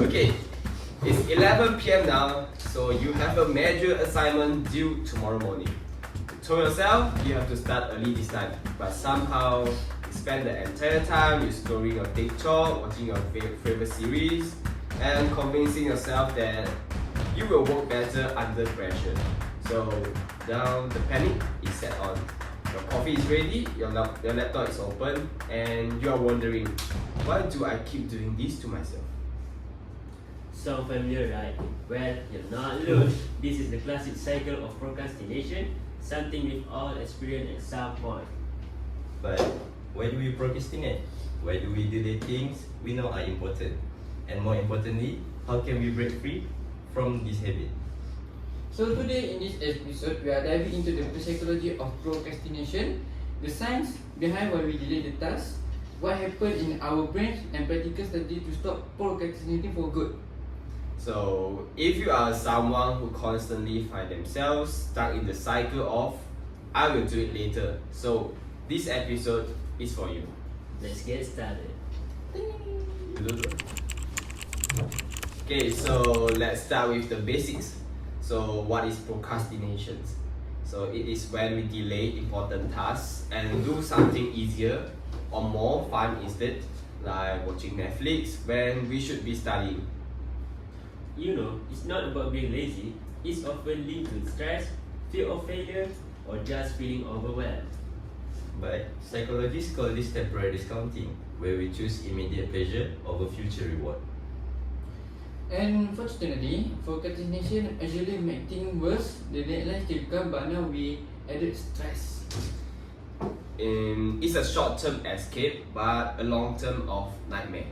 Okay, it's 11 p.m. now, so you have a major assignment due tomorrow morning. You told yourself you have to start early this time, but somehow you spend the entire time you scrolling your TikTok, watching your favorite series, and convincing yourself that you will work better under pressure. So now the panic is set on. Your coffee is ready, your laptop is open, and you are wondering, why do I keep doing this to myself? Sound familiar, right? Well, you're not alone. This is the classic cycle of procrastination, something we've all experienced at some point. But why do we procrastinate? Why do we delay things we know are important? And more importantly, how can we break free from this habit? So today in this episode, we are diving into the psychology of procrastination, the science behind why we delay the task, what happens in our brains, and practical strategy to stop procrastinating for good. So, if you are someone who constantly find themselves stuck in the cycle of I will do it later, so this episode is for you. Let's get started. Okay, so let's start with the basics. So, what is procrastination? So, it is when we delay important tasks and do something easier or more fun instead, like watching Netflix when we should be studying. You know, it's not about being lazy, it's often linked to stress, fear of failure, or just feeling overwhelmed. But psychologists call this temporary discounting, where we choose immediate pleasure over future reward. And fortunately, procrastination actually makes things worse. The deadline still come, but now we added stress. It's a short-term escape, but a long-term of nightmare.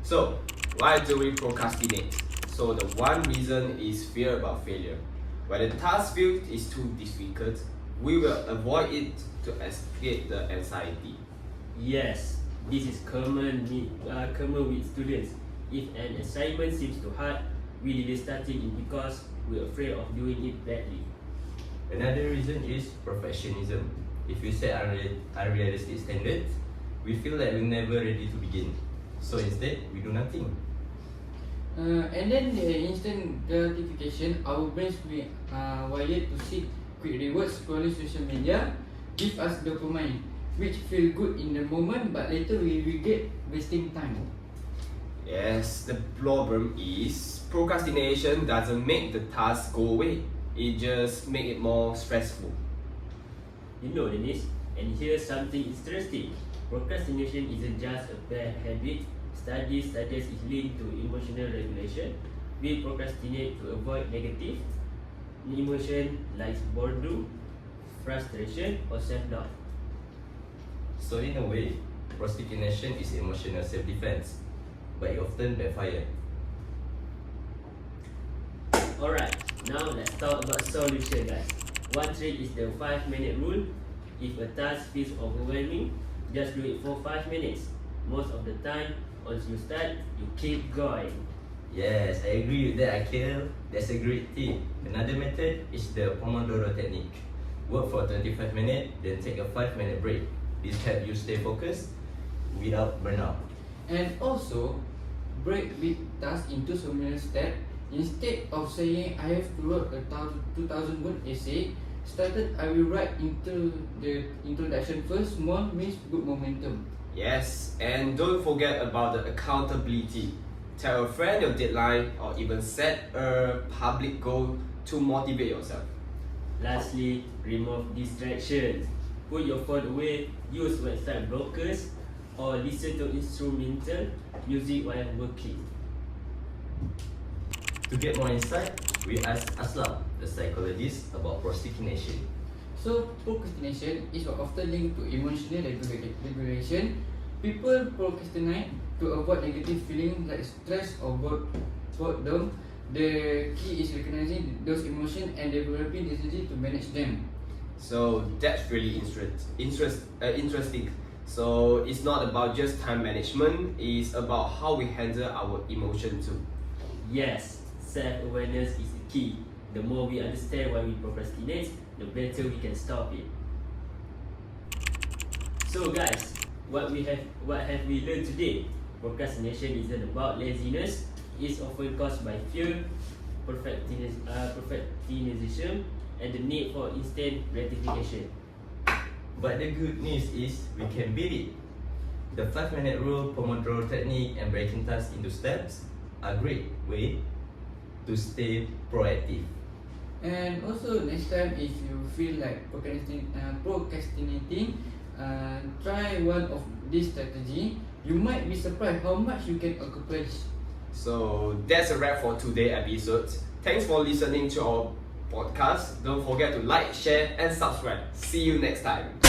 So, why do we procrastinate? So the one reason is fear about failure. When the task field is too difficult, we will avoid it to escape the anxiety. Yes, this is common with students. If an assignment seems too hard, we delay starting it because we're afraid of doing it badly. Another reason is perfectionism. If we set unrealistic standards, we feel like we're never ready to begin. So instead, we do nothing. And then the instant gratification, our brains are wired to seek quick rewards. Scrolling social media give us dopamine, which feel good in the moment, but later we regret wasting time. Yes, the problem is procrastination doesn't make the task go away. It just makes it more stressful. You know, Dennis, and here's something interesting. Procrastination isn't just a bad habit. Studies suggest it's linked to emotional regulation. We procrastinate to avoid negative emotion like boredom, frustration, or self-doubt. So in a way, procrastination is emotional self-defense, but it often backfires. Alright, now let's talk about solution, guys. One trick is the 5-minute rule. If a task feels overwhelming, just do it for 5 minutes. Most of the time, once you start, you keep going. Yes, I agree with that, Akhil. That's a great tip. Another method is the Pomodoro technique. Work for 25 minutes, then take a 5-minute break. This helps you stay focused without burnout. And also, break big tasks into smaller steps. Instead of saying I have to write a 2,000 word essay, started I will write into the introduction first. Small means good momentum. Yes, and don't forget about the accountability. Tell a friend your deadline or even set a public goal to motivate yourself. Lastly, remove distractions. Put your phone away, use website blockers, or listen to instrumental music while working. To get more insight, we asked Aslam, the psychologist, about procrastination. So procrastination is often linked to emotional regulation. People procrastinate to avoid negative feelings like stress or boredom. The key is recognizing those emotions and developing the strategy to manage them. So that's really interesting. So it's not about just time management, it's about how we handle our emotion too. Yes, self-awareness is the key. The more we understand why we procrastinate, the better we can stop it. So guys, what have we learned today? Procrastination isn't about laziness, is often caused by fear, perfectionism, and the need for instant gratification. But the good news is we can beat it. The 5-minute rule, Pomodoro technique, and breaking tasks into steps are great way to stay proactive. And also next time if you feel like procrastinating, try one of these strategy. You might be surprised how much you can accomplish. So that's a wrap for today's episode. Thanks for listening to our podcast. Don't forget to like, share, and subscribe. See you next time.